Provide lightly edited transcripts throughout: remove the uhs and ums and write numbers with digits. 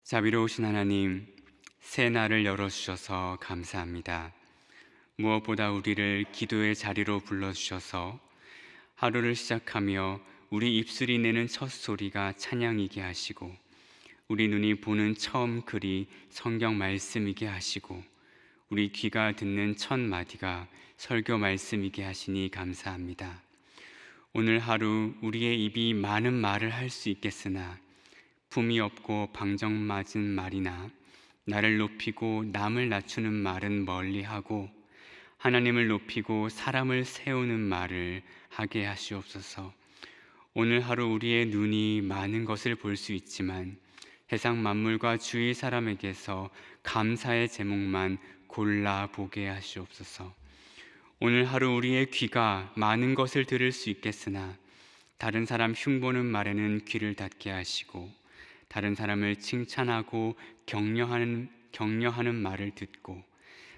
자비로우신 하나님, 새 날을 열어주셔서 감사합니다. 무엇보다 우리를 기도의 자리로 불러주셔서 하루를 시작하며 우리 입술이 내는 첫 소리가 찬양이게 하시고, 우리 눈이 보는 처음 글이 성경 말씀이게 하시고, 우리 귀가 듣는 첫 마디가 설교 말씀이게 하시니 감사합니다. 오늘 하루 우리의 입이 많은 말을 할 수 있겠으나 품이 없고 방정맞은 말이나 나를 높이고 남을 낮추는 말은 멀리하고 하나님을 높이고 사람을 세우는 말을 하게 하시옵소서. 오늘 하루 우리의 눈이 많은 것을 볼 수 있지만 세상 만물과 주위 사람에게서 감사의 제목만 골라보게 하시옵소서. 오늘 하루 우리의 귀가 많은 것을 들을 수 있겠으나 다른 사람 흉보는 말에는 귀를 닫게 하시고, 다른 사람을 칭찬하고 격려하는 말을 듣고,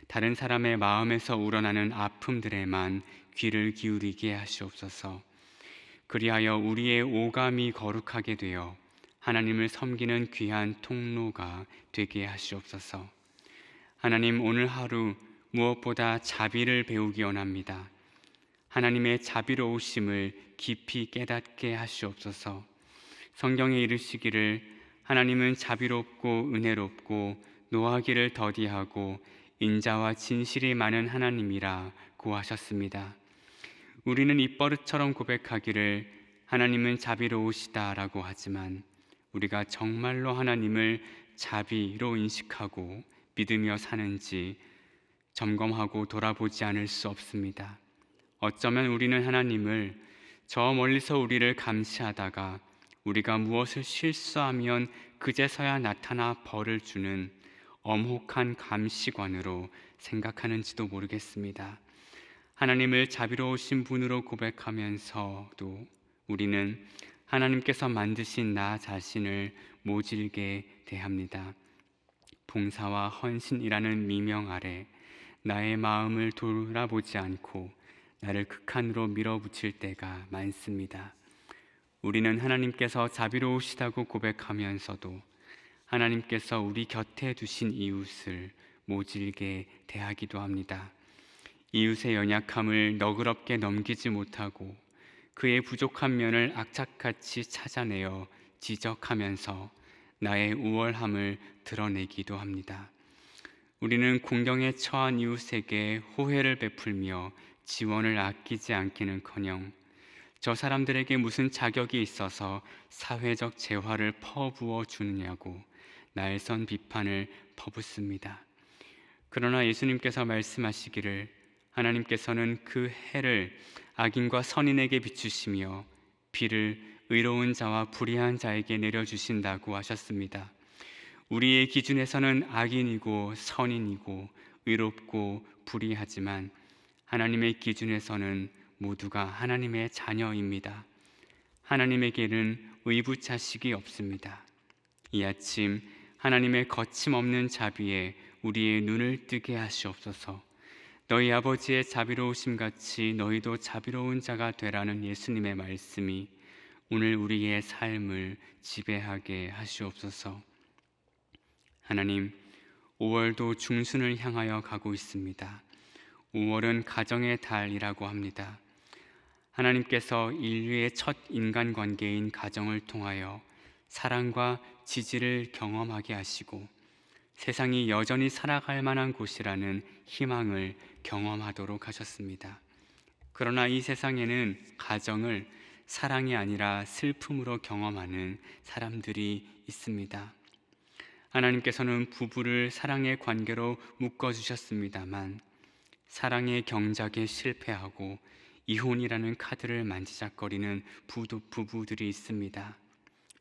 다른 사람의 마음에서 우러나는 아픔들에만 귀를 기울이게 하시옵소서. 그리하여 우리의 오감이 거룩하게 되어 하나님을 섬기는 귀한 통로가 되게 하시옵소서. 하나님, 오늘 하루 무엇보다 자비를 배우기 원합니다. 하나님의 자비로우심을 깊이 깨닫게 하시옵소서. 성경에 이르시기를 하나님은 자비롭고 은혜롭고 노하기를 더디하고 인자와 진실이 많은 하나님이라고 하셨습니다. 우리는 입버릇처럼 고백하기를 하나님은 자비로우시다라고 하지만 우리가 정말로 하나님을 자비로 인식하고 믿으며 사는지 점검하고 돌아보지 않을 수 없습니다. 어쩌면 우리는 하나님을 저 멀리서 우리를 감시하다가 우리가 무엇을 실수하면 그제서야 나타나 벌을 주는 엄혹한 감시관으로 생각하는지도 모르겠습니다. 하나님을 자비로우신 분으로 고백하면서도 우리는 하나님께서 만드신 나 자신을 모질게 대합니다. 봉사와 헌신이라는 미명 아래 나의 마음을 돌아보지 않고 나를 극한으로 밀어붙일 때가 많습니다. 우리는 하나님께서 자비로우시다고 고백하면서도 하나님께서 우리 곁에 두신 이웃을 모질게 대하기도 합니다. 이웃의 연약함을 너그럽게 넘기지 못하고 그의 부족한 면을 악착같이 찾아내어 지적하면서 나의 우월함을 드러내기도 합니다. 우리는 공경에 처한 이웃에게 호혜를 베풀며 지원을 아끼지 않기는커녕 저 사람들에게 무슨 자격이 있어서 사회적 재화를 퍼부어 주느냐고 날선 비판을 퍼붓습니다. 그러나 예수님께서 말씀하시기를 하나님께서는 그 해를 악인과 선인에게 비추시며 비를 의로운 자와 불의한 자에게 내려주신다고 하셨습니다. 우리의 기준에서는 악인이고 선인이고 의롭고 불의하지만 하나님의 기준에서는 모두가 하나님의 자녀입니다. 하나님에게는 의붓자식이 없습니다. 이 아침 하나님의 거침없는 자비에 우리의 눈을 뜨게 하시옵소서. 너희 아버지의 자비로우심 같이 너희도 자비로운 자가 되라는 예수님의 말씀이 오늘 우리의 삶을 지배하게 하시옵소서. 하나님, 5월도 중순을 향하여 가고 있습니다. 5월은 가정의 달이라고 합니다. 하나님께서 인류의 첫 인간관계인 가정을 통하여 사랑과 지지를 경험하게 하시고 세상이 여전히 살아갈 만한 곳이라는 희망을 경험하도록 하셨습니다. 그러나 이 세상에는 가정을 사랑이 아니라 슬픔으로 경험하는 사람들이 있습니다. 하나님께서는 부부를 사랑의 관계로 묶어주셨습니다만 사랑의 경작에 실패하고 이혼이라는 카드를 만지작거리는 부부들이 있습니다.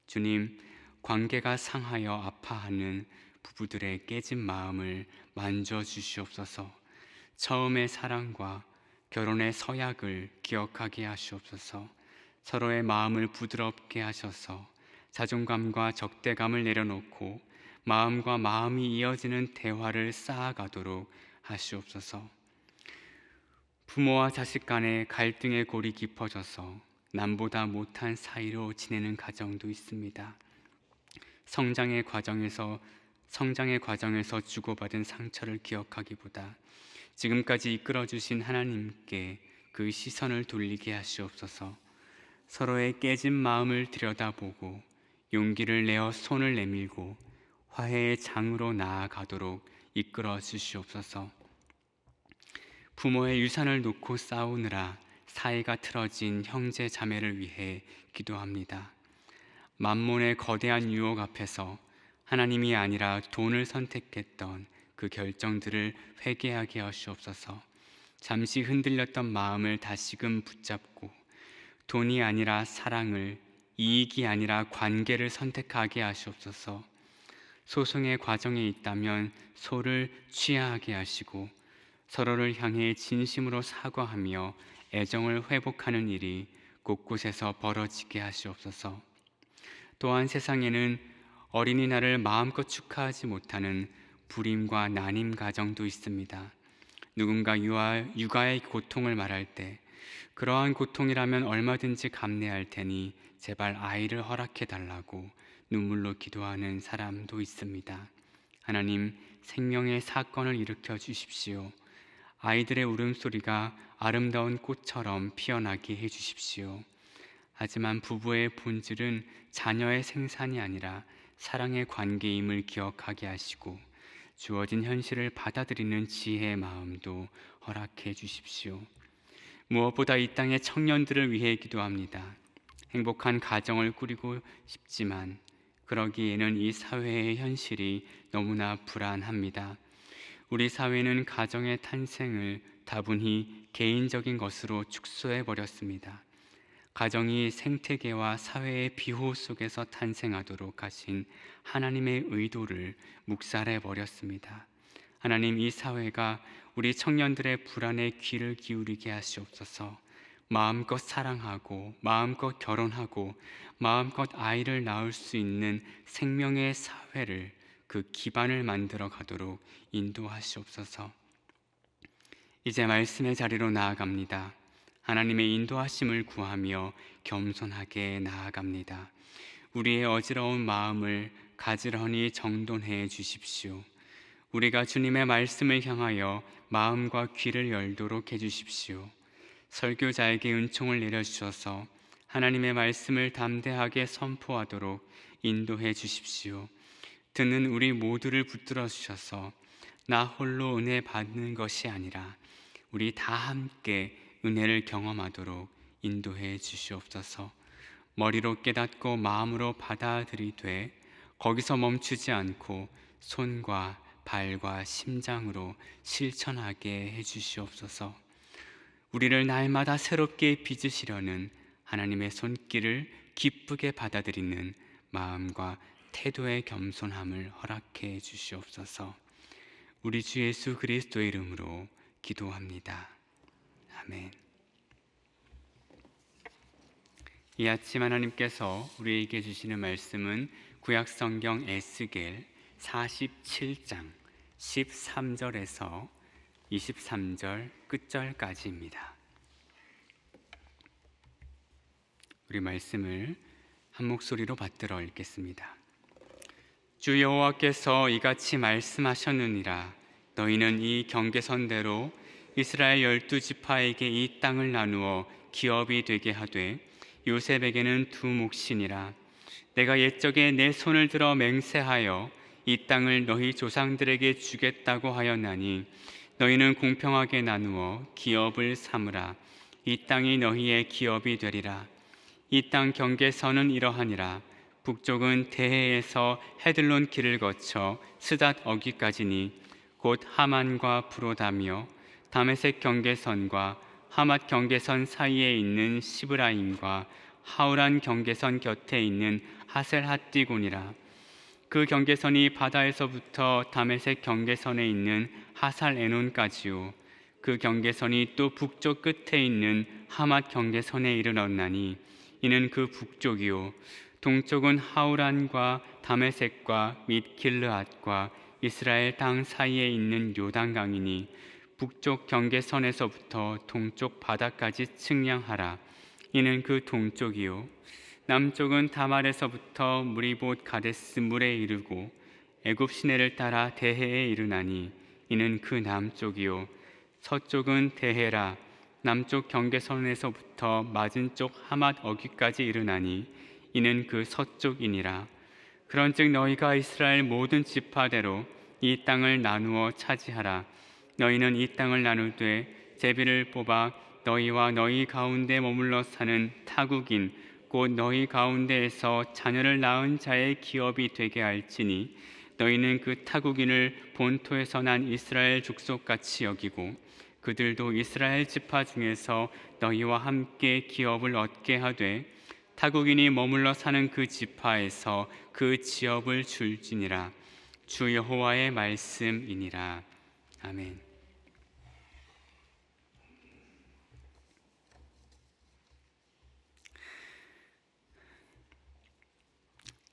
주님, 관계가 상하여 아파하는 부부들의 깨진 마음을 만져주시옵소서. 처음의 사랑과 결혼의 서약을 기억하게 하시옵소서. 서로의 마음을 부드럽게 하셔서 자존감과 적대감을 내려놓고 마음과 마음이 이어지는 대화를 쌓아가도록 하시옵소서. 부모와 자식 간의 갈등의 골이 깊어져서 남보다 못한 사이로 지내는 가정도 있습니다. 성장의 과정에서 주고받은 상처를 기억하기보다 지금까지 이끌어 주신 하나님께 그 시선을 돌리게 하시옵소서. 서로의 깨진 마음을 들여다보고 용기를 내어 손을 내밀고 화해의 장으로 나아가도록 이끌어 주시옵소서. 부모의 유산을 놓고 싸우느라 사이가 틀어진 형제 자매를 위해 기도합니다. 만몬의 거대한 유혹 앞에서 하나님이 아니라 돈을 선택했던 그 결정들을 회개하게 하시옵소서. 잠시 흔들렸던 마음을 다시금 붙잡고 돈이 아니라 사랑을, 이익이 아니라 관계를 선택하게 하시옵소서. 소송의 과정에 있다면 소를 취하하게 하시고 서로를 향해 진심으로 사과하며 애정을 회복하는 일이 곳곳에서 벌어지게 하시옵소서. 또한 세상에는 어린이날을 마음껏 축하하지 못하는 불임과 난임 가정도 있습니다. 누군가 육아의 고통을 말할 때 그러한 고통이라면 얼마든지 감내할 테니 제발 아이를 허락해 달라고 눈물로 기도하는 사람도 있습니다. 하나님, 생명의 사건을 일으켜 주십시오. 아이들의 울음소리가 아름다운 꽃처럼 피어나게 해주십시오. 하지만 부부의 본질은 자녀의 생산이 아니라 사랑의 관계임을 기억하게 하시고 주어진 현실을 받아들이는 지혜의 마음도 허락해 주십시오. 무엇보다 이 땅의 청년들을 위해 기도합니다. 행복한 가정을 꾸리고 싶지만 그러기에는 이 사회의 현실이 너무나 불안합니다. 우리 사회는 가정의 탄생을 다분히 개인적인 것으로 축소해 버렸습니다. 가정이 생태계와 사회의 비호 속에서 탄생하도록 하신 하나님의 의도를 묵살해 버렸습니다. 하나님, 이 사회가 우리 청년들의 불안에 귀를 기울이게 하시옵소서. 마음껏 사랑하고 마음껏 결혼하고 마음껏 아이를 낳을 수 있는 생명의 사회를, 그 기반을 만들어 가도록 인도하시옵소서. 이제 말씀의 자리로 나아갑니다. 하나님의 인도하심을 구하며 겸손하게 나아갑니다. 우리의 어지러운 마음을 가지런히 정돈해 주십시오. 우리가 주님의 말씀을 향하여 마음과 귀를 열도록 해주십시오. 설교자에게 은총을 내려주셔서 하나님의 말씀을 담대하게 선포하도록 인도해 주십시오. 듣는 우리 모두를 붙들어 주셔서 나 홀로 은혜 받는 것이 아니라 우리 다 함께 은혜를 경험하도록 인도해 주시옵소서. 머리로 깨닫고 마음으로 받아들이되 거기서 멈추지 않고 손과 발과 심장으로 실천하게 해주시옵소서. 우리를 날마다 새롭게 빚으시려는 하나님의 손길을 기쁘게 받아들이는 마음과 태도의 겸손함을 허락해 주시옵소서. 우리 주 예수 그리스도의 이름으로 기도합니다. 아멘. 이 아침 하나님께서 우리에게 주시는 말씀은 구약성경 에스겔 47장 13절에서 23절 끝절까지입니다. 우리 말씀을 한 목소리로 받들어 읽겠습니다. 주 여호와께서 이같이 말씀하셨느니라. 너희는 이 경계선대로 이스라엘 12지파에게 이 땅을 나누어 기업이 되게 하되 요셉에게는 두 몫이니라. 내가 옛적에 내 손을 들어 맹세하여 이 땅을 너희 조상들에게 주겠다고 하였나니 너희는 공평하게 나누어 기업을 삼으라. 이 땅이 너희의 기업이 되리라. 이 땅 경계선은 이러하니라. 북쪽은 대해에서 헤들론 길을 거쳐 스닷 어귀까지니 곧 하만과 브로다며 다메섹 경계선과 하맛 경계선 사이에 있는 시브라임과 하우란 경계선 곁에 있는 하셀핫디곤이라. 그 경계선이 바다에서부터 다메섹 경계선에 있는 하살 에논까지요. 그 경계선이 또 북쪽 끝에 있는 하맛 경계선에 이르렀나니 이는 그 북쪽이요. 동쪽은 하우란과 다메섹과 및 길르앗과 이스라엘 땅 사이에 있는 요단강이니 북쪽 경계선에서부터 동쪽 바다까지 측량하라. 이는 그 동쪽이요. 남쪽은 다말에서부터 물이 봇 가데스 물에 이르고 애굽 시내를 따라 대해에 이르나니 이는 그 남쪽이요. 서쪽은 대해라. 남쪽 경계선에서부터 맞은쪽 하맛 어귀까지 이르나니 이는 그 서쪽이니라. 그런즉 너희가 이스라엘 모든 지파대로 이 땅을 나누어 차지하라. 너희는 이 땅을 나누되 제비를 뽑아 너희와 너희 가운데 머물러 사는 타국인 곧 너희 가운데에서 자녀를 낳은 자의 기업이 되게 할지니 너희는 그 타국인을 본토에서 난 이스라엘 족속같이 여기고 그들도 이스라엘 지파 중에서 너희와 함께 기업을 얻게 하되 타국인이 머물러 사는 그 지파에서 그 지업을 줄지니라. 주 여호와의 말씀이니라. 아멘.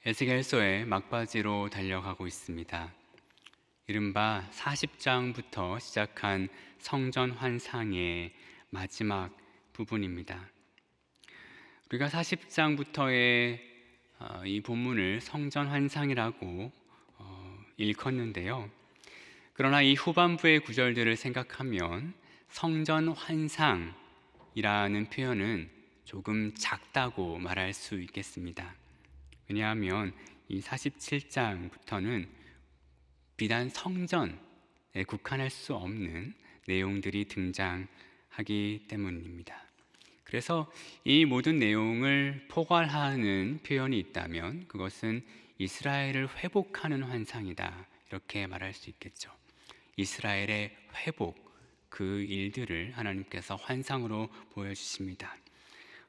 에스겔서의 막바지로 달려가고 있습니다. 이른바 40장부터 시작한 성전 환상의 마지막 부분입니다. 우리가 40장부터의 이 본문을 성전 환상이라고 일컫는데요. 그러나 이 후반부의 구절들을 생각하면 성전 환상이라는 표현은 조금 작다고 말할 수 있겠습니다. 왜냐하면 이 47장부터는 비단 성전에 국한할 수 없는 내용들이 등장하기 때문입니다. 그래서 이 모든 내용을 포괄하는 표현이 있다면 그것은 이스라엘을 회복하는 환상이다, 이렇게 말할 수 있겠죠. 이스라엘의 회복, 그 일들을 하나님께서 환상으로 보여주십니다.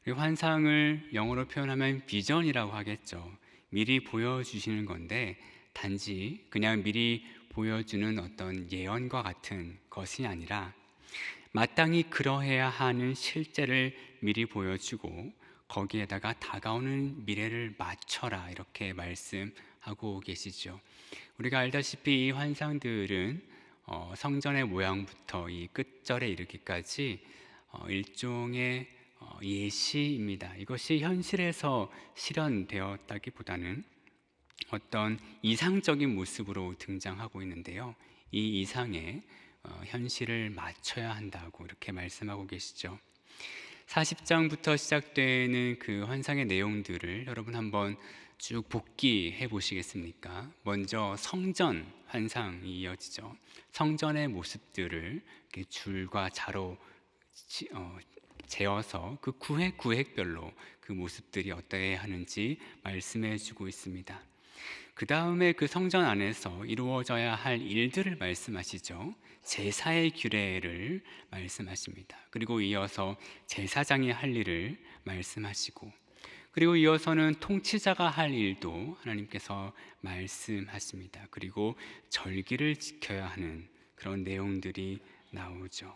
환상을 영어로 표현하면 비전이라고 하겠죠. 미리 보여주시는 건데 단지 그냥 미리 보여주는 어떤 예언과 같은 것이 아니라 마땅히 그러해야 하는 실제를 미리 보여주고 거기에다가 다가오는 미래를 맞춰라, 이렇게 말씀하고 계시죠. 우리가 알다시피 이 환상들은 성전의 모양부터 이 끝절에 이르기까지 일종의 예시입니다. 이것이 현실에서 실현되었다기보다는 어떤 이상적인 모습으로 등장하고 있는데요. 이 이상에 현실을 맞춰야 한다고 이렇게 말씀하고 계시죠. 40장부터 시작되는 그 환상의 내용들을 여러분 한번 쭉 복기해 보시겠습니까? 먼저 성전 환상이 이어지죠. 성전의 모습들을 이렇게 줄과 자로 재어서 그 구획별로 그 모습들이 어떠해야 하는지 말씀해 주고 있습니다. 그 다음에 그 성전 안에서 이루어져야 할 일들을 말씀하시죠. 제사의 규례를 말씀하십니다. 그리고 이어서 제사장이 할 일을 말씀하시고, 그리고 이어서는 통치자가 할 일도 하나님께서 말씀하십니다. 그리고 절기를 지켜야 하는 그런 내용들이 나오죠.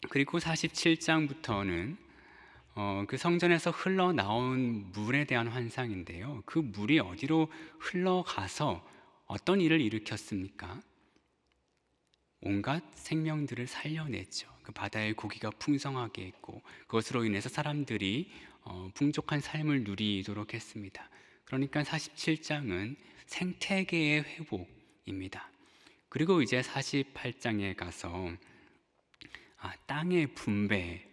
그리고 47장부터는 그 성전에서 흘러나온 물에 대한 환상인데요. 그 물이 어디로 흘러가서 어떤 일을 일으켰습니까? 온갖 생명들을 살려냈죠. 그 바다의 고기가 풍성하게 했고 그것으로 인해서 사람들이 풍족한 삶을 누리도록 했습니다. 그러니까 47장은 생태계의 회복입니다. 그리고 이제 48장에 가서 땅의 분배,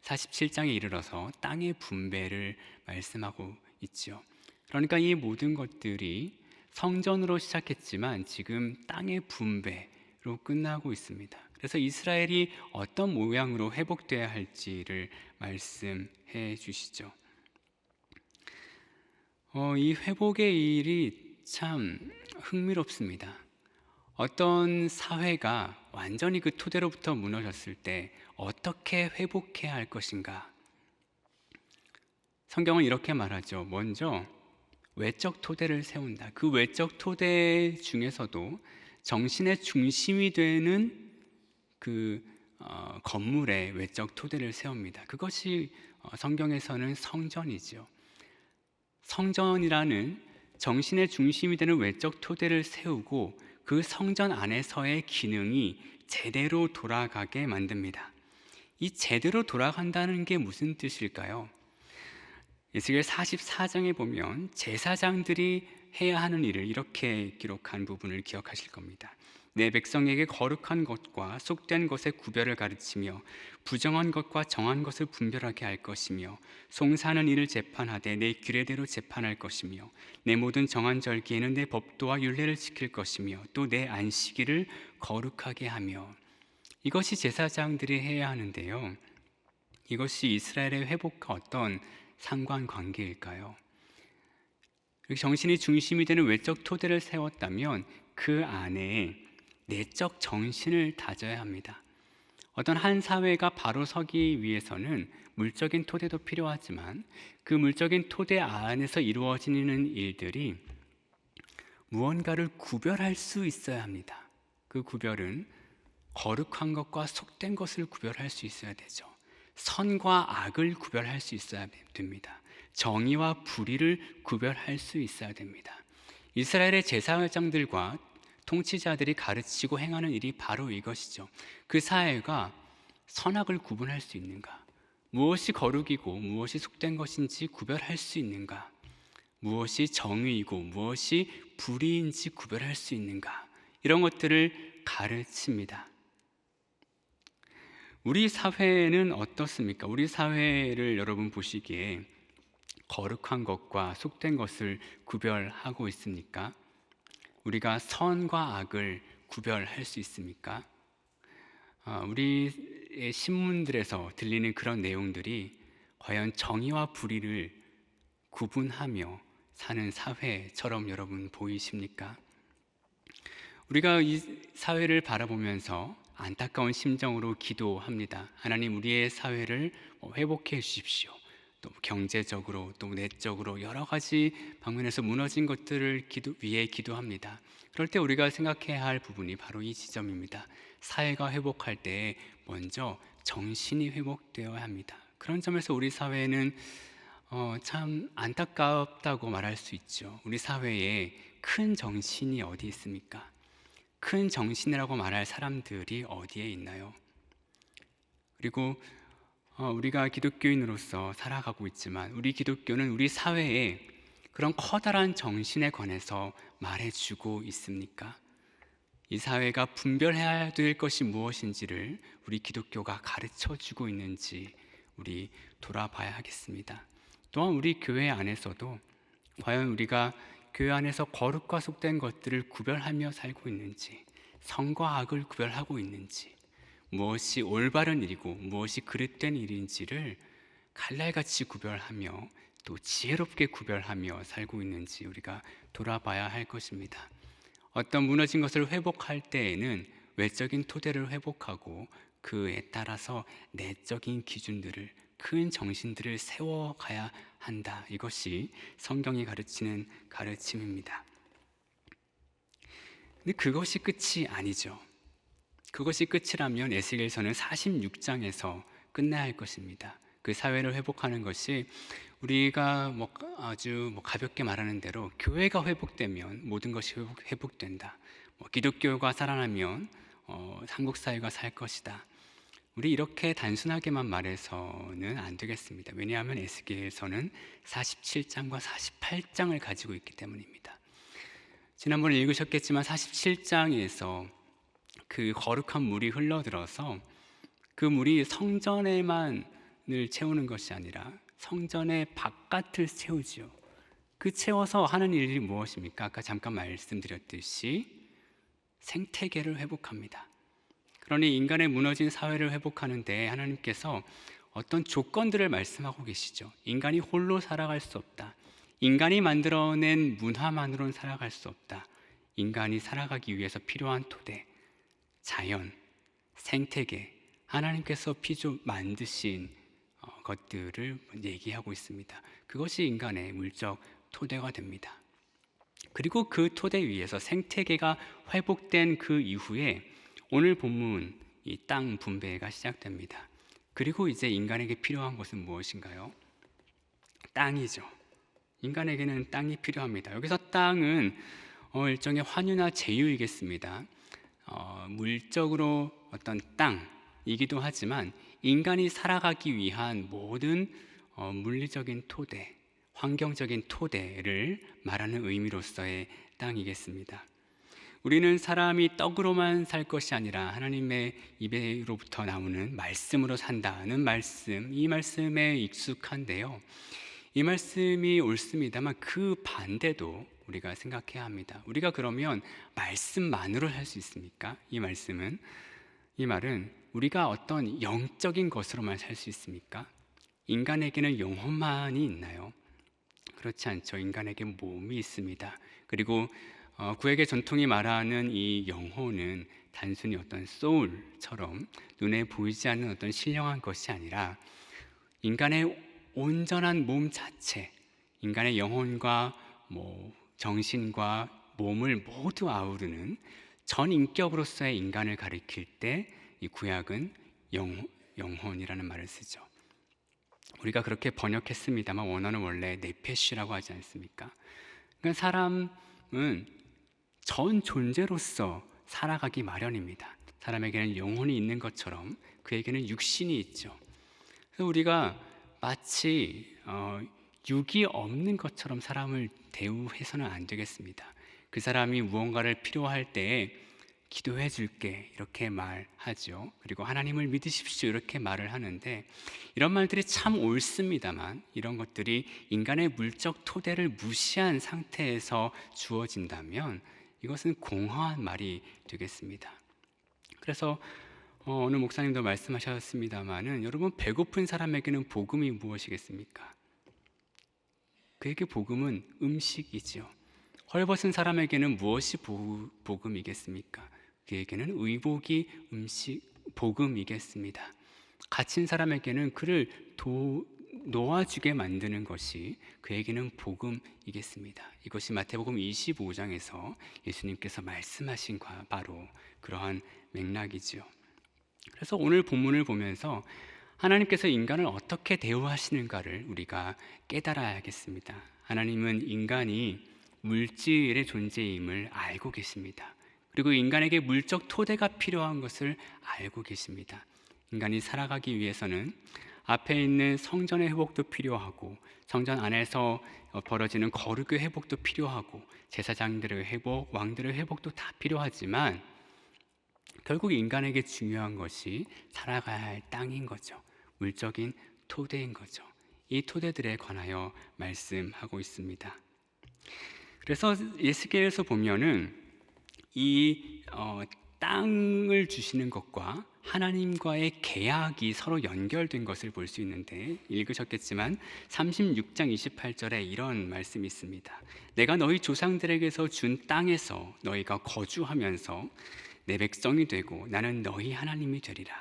47장에 이르러서 땅의 분배를 말씀하고 있죠. 그러니까 이 모든 것들이 성전으로 시작했지만 지금 땅의 분배로 끝나고 있습니다. 그래서 이스라엘이 어떤 모양으로 회복돼야 할지를 말씀해 주시죠. 이 회복의 일이 참 흥미롭습니다. 어떤 사회가 완전히 그 토대로부터 무너졌을 때 어떻게 회복해야 할 것인가? 성경은 이렇게 말하죠. 먼저 외적 토대를 세운다. 그 외적 토대 중에서도 정신의 중심이 되는 그 건물의 외적 토대를 세웁니다. 그것이 성경에서는 성전이죠. 성전이라는 정신의 중심이 되는 외적 토대를 세우고 그 성전 안에서의 기능이 제대로 돌아가게 만듭니다. 이 제대로 돌아간다는 게 무슨 뜻일까요? 에스겔 44장에 보면 제사장들이 해야 하는 일을 이렇게 기록한 부분을 기억하실 겁니다. 내 백성에게 거룩한 것과 속된 것의 구별을 가르치며 부정한 것과 정한 것을 분별하게 할 것이며 송사하는 일을 재판하되 내 규례대로 재판할 것이며 내 모든 정한 절기에는 내 법도와 율례를 지킬 것이며 또 내 안식일을 거룩하게 하며. 이것이 제사장들이 해야 하는데요, 이것이 이스라엘의 회복과 어떤 상관관계일까요? 정신이 중심이 되는 외적 토대를 세웠다면 그 안에 내적 정신을 다져야 합니다. 어떤 한 사회가 바로 서기 위해서는 물적인 토대도 필요하지만 그 물적인 토대 안에서 이루어지는 일들이 무언가를 구별할 수 있어야 합니다. 그 구별은 거룩한 것과 속된 것을 구별할 수 있어야 되죠. 선과 악을 구별할 수 있어야 됩니다. 정의와 불의를 구별할 수 있어야 됩니다. 이스라엘의 제사장들과 통치자들이 가르치고 행하는 일이 바로 이것이죠. 그 사회가 선악을 구분할 수 있는가? 무엇이 거룩이고 무엇이 속된 것인지 구별할 수 있는가? 무엇이 정의이고 무엇이 불의인지 구별할 수 있는가? 이런 것들을 가르칩니다. 우리 사회는 어떻습니까? 우리 사회를 여러분 보시기에 거룩한 것과 속된 것을 구별하고 있습니까? 우리가 선과 악을 구별할 수 있습니까? 우리의 신문들에서 들리는 그런 내용들이 과연 정의와 불의를 구분하며 사는 사회처럼 여러분 보이십니까? 우리가 이 사회를 바라보면서 안타까운 심정으로 기도합니다. 하나님, 우리의 사회를 회복해 주십시오. 또 경제적으로 또 내적으로 여러 가지 방면에서 무너진 것들을 위해 기도합니다. 그럴 때 우리가 생각해야 할 부분이 바로 이 지점입니다. 사회가 회복할 때 먼저 정신이 회복되어야 합니다. 그런 점에서 우리 사회는 참 안타깝다고 말할 수 있죠. 우리 사회에 큰 정신이 어디 있습니까? 큰 정신이라고 말할 사람들이 어디에 있나요? 그리고 우리가 기독교인으로서 살아가고 있지만 우리 기독교는 우리 사회에 그런 커다란 정신에 관해서 말해주고 있습니까? 이 사회가 분별해야 될 것이 무엇인지를 우리 기독교가 가르쳐주고 있는지 우리 돌아봐야 하겠습니다. 또한 우리 교회 안에서도 과연 우리가 교회 안에서 거룩과 속된 것들을 구별하며 살고 있는지, 선과 악을 구별하고 있는지, 무엇이 올바른 일이고 무엇이 그릇된 일인지를 칼날같이 구별하며 또 지혜롭게 구별하며 살고 있는지 우리가 돌아봐야 할 것입니다. 어떤 무너진 것을 회복할 때에는 외적인 토대를 회복하고 그에 따라서 내적인 기준들을, 큰 정신들을 세워가야 한다. 이것이 성경이 가르치는 가르침입니다. 근데 그것이 끝이 아니죠. 그것이 끝이라면 에스겔서는 46장에서 끝내야 할 것입니다. 그 사회를 회복하는 것이 우리가 아주 가볍게 말하는 대로 교회가 회복되면 모든 것이 회복된다. 기독교가 살아나면 한국 사회가 살 것이다. 우리 이렇게 단순하게만 말해서는 안 되겠습니다. 왜냐하면 에스겔서는 47장과 48장을 가지고 있기 때문입니다. 지난번에 읽으셨겠지만 47장에서 그 거룩한 물이 흘러들어서 그 물이 성전에만을 채우는 것이 아니라 성전의 바깥을 채우지요. 그 채워서 하는 일이 무엇입니까? 아까 잠깐 말씀드렸듯이 생태계를 회복합니다. 그러니 인간의 무너진 사회를 회복하는데 하나님께서 어떤 조건들을 말씀하고 계시죠. 인간이 홀로 살아갈 수 없다. 인간이 만들어낸 문화만으로는 살아갈 수 없다. 인간이 살아가기 위해서 필요한 토대, 자연, 생태계, 하나님께서 만드신 것들을 얘기하고 있습니다. 그것이 인간의 물적 토대가 됩니다. 그리고 그 토대 위에서 생태계가 회복된 그 이후에 오늘 본문 이 땅 분배가 시작됩니다. 그리고 이제 인간에게 필요한 것은 무엇인가요? 땅이죠. 인간에게는 땅이 필요합니다. 여기서 땅은 일종의 환유나 제휴이겠습니다. 물적으로 어떤 땅이기도 하지만 인간이 살아가기 위한 모든 물리적인 토대, 환경적인 토대를 말하는 의미로서의 땅이겠습니다. 우리는 사람이 떡으로만 살 것이 아니라 하나님의 입으로부터 나오는 말씀으로 산다는 말씀, 이 말씀에 익숙한데요. 이 말씀이 옳습니다만 그 반대도 우리가 생각해야 합니다. 우리가 그러면 말씀만으로 살 수 있습니까? 이 말은 우리가 어떤 영적인 것으로만 살 수 있습니까? 인간에게는 영혼만이 있나요? 그렇지 않죠. 인간에게 몸이 있습니다. 그리고 구약의 전통이 말하는 이 영혼은 단순히 어떤 소울처럼 눈에 보이지 않는 어떤 신령한 것이 아니라 인간의 온전한 몸 자체, 인간의 영혼과 정신과 몸을 모두 아우르는 전 인격으로서의 인간을 가리킬 때 이 구약은 영혼이라는 말을 쓰죠. 우리가 그렇게 번역했습니다만 원어는 원래 네페시라고 하지 않습니까? 그러니까 사람은 전 존재로서 살아가기 마련입니다. 사람에게는 영혼이 있는 것처럼 그에게는 육신이 있죠. 그래서 우리가 마치 육이 없는 것처럼 사람을 대우해서는 안 되겠습니다. 그 사람이 무언가를 필요할 때에 기도해 줄게 이렇게 말하죠. 그리고 하나님을 믿으십시오 이렇게 말을 하는데, 이런 말들이 참 옳습니다만 이런 것들이 인간의 물적 토대를 무시한 상태에서 주어진다면 이것은 공허한 말이 되겠습니다. 그래서 어느 목사님도 말씀하셨습니다마는, 여러분, 배고픈 사람에게는 복음이 무엇이겠습니까? 그에게 복음은 음식이지요. 헐벗은 사람에게는 무엇이 복음이겠습니까? 그에게는 의복이 복음이겠습니다. 갇힌 사람에게는 그를 놓아주게 만드는 것이 그에게는 복음이겠습니다. 이것이 마태복음 25장에서 예수님께서 말씀하신 바로 그러한 맥락이죠. 그래서 오늘 본문을 보면서 하나님께서 인간을 어떻게 대우하시는가를 우리가 깨달아야겠습니다. 하나님은 인간이 물질의 존재임을 알고 계십니다. 그리고 인간에게 물적 토대가 필요한 것을 알고 계십니다. 인간이 살아가기 위해서는 앞에 있는 성전의 회복도 필요하고, 성전 안에서 벌어지는 거룩의 회복도 필요하고, 제사장들의 회복, 왕들의 회복도 다 필요하지만 결국 인간에게 중요한 것이 살아가야 할 땅인 거죠. 물적인 토대인 거죠. 이 토대들에 관하여 말씀하고 있습니다. 그래서 에스겔에서 보면은 이 땅을 주시는 것과 하나님과의 계약이 서로 연결된 것을 볼 수 있는데, 읽으셨겠지만 36장 28절에 이런 말씀이 있습니다. 내가 너희 조상들에게서 준 땅에서 너희가 거주하면서 내 백성이 되고 나는 너희 하나님이 되리라.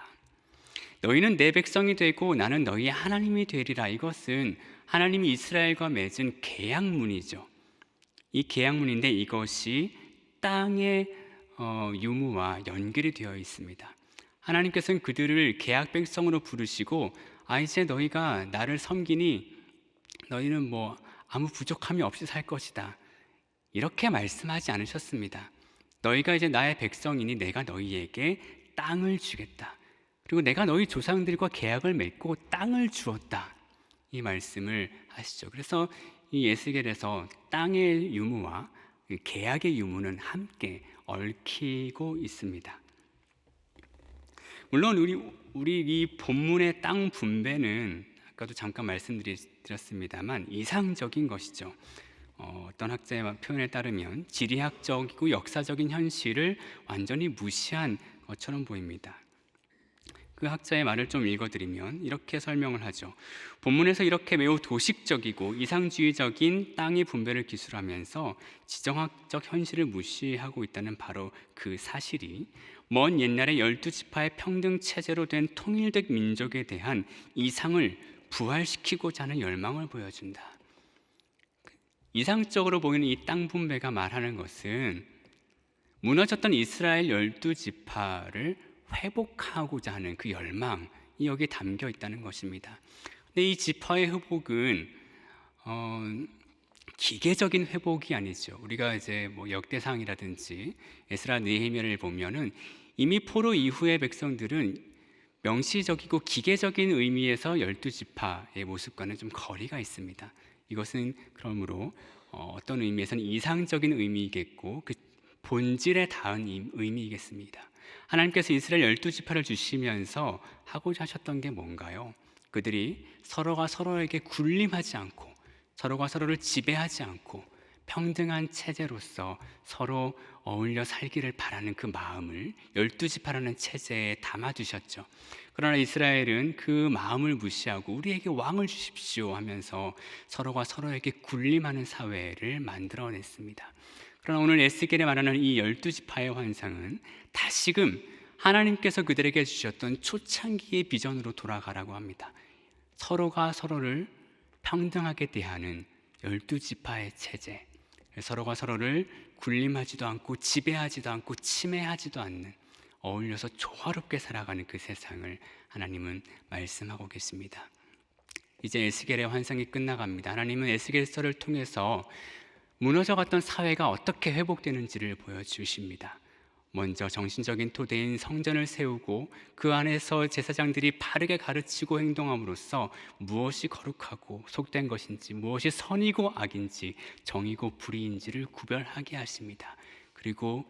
너희는 내 백성이 되고 나는 너희 하나님이 되리라. 이것은 하나님이 이스라엘과 맺은 계약문이죠. 이 계약문인데 이것이 땅의 유무와 연결이 되어 있습니다. 하나님께서는 그들을 계약 백성으로 부르시고, 이제 너희가 나를 섬기니 너희는 아무 부족함이 없이 살 것이다, 이렇게 말씀하지 않으셨습니다. 너희가 이제 나의 백성이니 내가 너희에게 땅을 주겠다. 그리고 내가 너희 조상들과 계약을 맺고 땅을 주었다, 이 말씀을 하시죠. 그래서 이 에스겔에서 땅의 유무와 계약의 유무는 함께 얽히고 있습니다. 물론 우리 이 본문의 땅 분배는 아까도 잠깐 말씀드렸습니다만 이상적인 것이죠. 어떤 학자의 표현에 따르면 지리학적이고 역사적인 현실을 완전히 무시한 것처럼 보입니다. 그 학자의 말을 좀 읽어드리면 이렇게 설명을 하죠. 본문에서 이렇게 매우 도식적이고 이상주의적인 땅의 분배를 기술하면서 지정학적 현실을 무시하고 있다는 바로 그 사실이 먼 옛날의 12지파의 평등 체제로 된 통일된 민족에 대한 이상을 부활시키고자 하는 열망을 보여준다. 이상적으로 보이는 이 땅 분배가 말하는 것은 무너졌던 이스라엘 12지파를 회복하고자 하는 그 열망이 여기에 담겨 있다는 것입니다. 근데 이 지파의 회복은 기계적인 회복이 아니죠. 우리가 이제 역대상이라든지 에스라 느헤미야를 보면은 이미 포로 이후의 백성들은 명시적이고 기계적인 의미에서 12지파의 모습과는 좀 거리가 있습니다. 이것은 그러므로 어떤 의미에서는 이상적인 의미이겠고 그 본질에 닿은 의미이겠습니다. 하나님께서 이스라엘 12지파를 주시면서 하고자 하셨던 게 뭔가요? 그들이 서로가 서로에게 군림하지 않고 서로가 서로를 지배하지 않고 평등한 체제로서 서로 어울려 살기를 바라는 그 마음을 12지파라는 체제에 담아두셨죠. 그러나 이스라엘은 그 마음을 무시하고 우리에게 왕을 주십시오 하면서 서로가 서로에게 군림하는 사회를 만들어냈습니다. 그러나 오늘 에스겔이 말하는 이 12지파의 환상은 다시금 하나님께서 그들에게 주셨던 초창기의 비전으로 돌아가라고 합니다. 서로가 서로를 평등하게 대하는 12지파의 체제, 서로가 서로를 군림하지도 않고 지배하지도 않고 침해하지도 않는 어울려서 조화롭게 살아가는 그 세상을 하나님은 말씀하고 계십니다. 이제 에스겔의 환상이 끝나갑니다. 하나님은 에스겔서를 통해서 무너져갔던 사회가 어떻게 회복되는지를 보여주십니다. 먼저 정신적인 토대인 성전을 세우고 그 안에서 제사장들이 바르게 가르치고 행동함으로써 무엇이 거룩하고 속된 것인지, 무엇이 선이고 악인지, 정의고 불의인지를 구별하게 하십니다. 그리고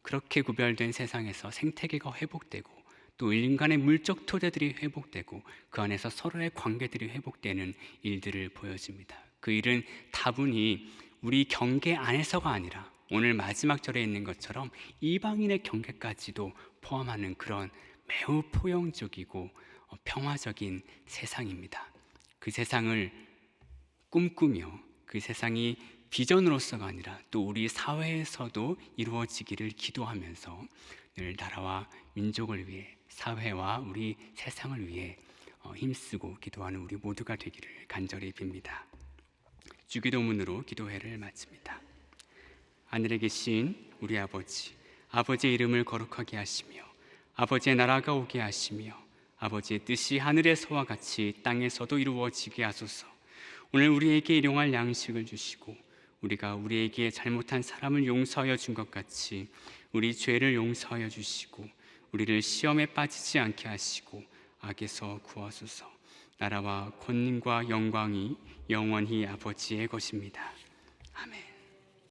그렇게 구별된 세상에서 생태계가 회복되고 또 인간의 물적 토대들이 회복되고 그 안에서 서로의 관계들이 회복되는 일들을 보여줍니다. 그 일은 다분히 우리 경계 안에서가 아니라 오늘 마지막 절에 있는 것처럼 이방인의 경계까지도 포함하는 그런 매우 포용적이고 평화적인 세상입니다. 그 세상을 꿈꾸며 그 세상이 비전으로서가 아니라 또 우리 사회에서도 이루어지기를 기도하면서 늘 나라와 민족을 위해 사회와 우리 세상을 위해 힘쓰고 기도하는 우리 모두가 되기를 간절히 빕니다. 주기도문으로 기도회를 마칩니다. 하늘에 계신 우리 아버지, 아버지의 이름을 거룩하게 하시며 아버지의 나라가 오게 하시며 아버지의 뜻이 하늘에서와 같이 땅에서도 이루어지게 하소서. 오늘 우리에게 일용할 양식을 주시고 우리가 우리에게 잘못한 사람을 용서하여 준 것 같이 우리 죄를 용서하여 주시고 우리를 시험에 빠지지 않게 하시고 악에서 구하소서. 나라와 권능과 영광이 영원히 아버지의 것입니다. 아멘.